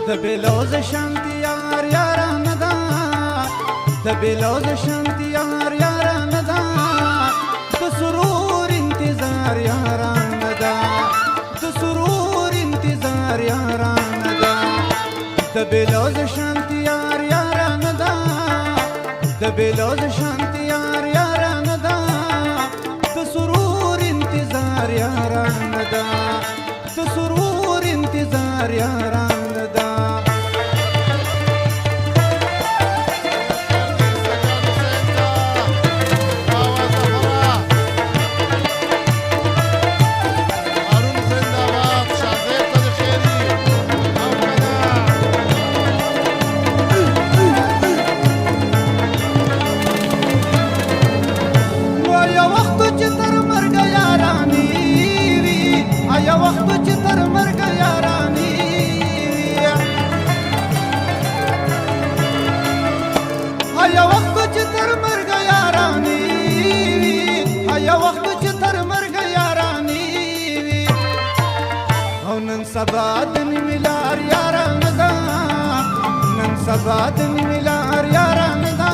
د بلوز شانتی یار یاران دا د بلوز شانتی یار یاران دا د سرور انتظار یاران دا د سرور انتظار یاران دا د بلوز شانتی یار یاران دا د بلوز شانتی یار یاران دا د سرور انتظار یاران دا د سرور انتظار یاران سبا دن ملار یاران دا نن سبا دن ملار یاران دا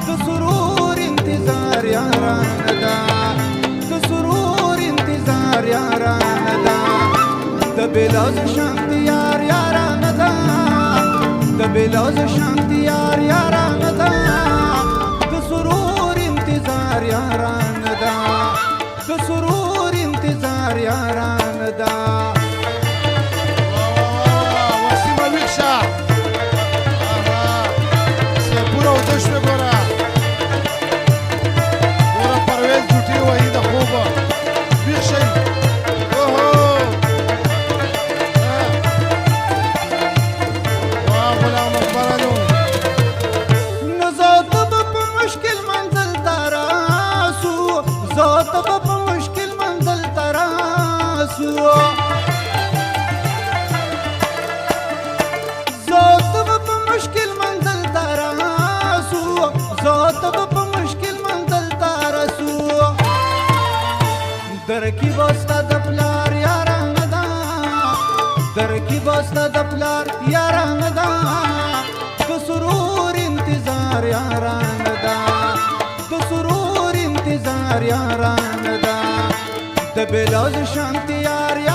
د سرور انتظار یاران دا د سرور انتظار یاران دا د بلوز شانتی یار یاران دا د بلوز شانتی یار یاران دا د سرور انتظار یاران دا د سرور انتظار یاران دا درکی باستا د پلار یاران دا درکی باستا د پلار یاران دا د سرور انتظار یاران دا د سرور انتظار یاران دا د بلوز شانتی یار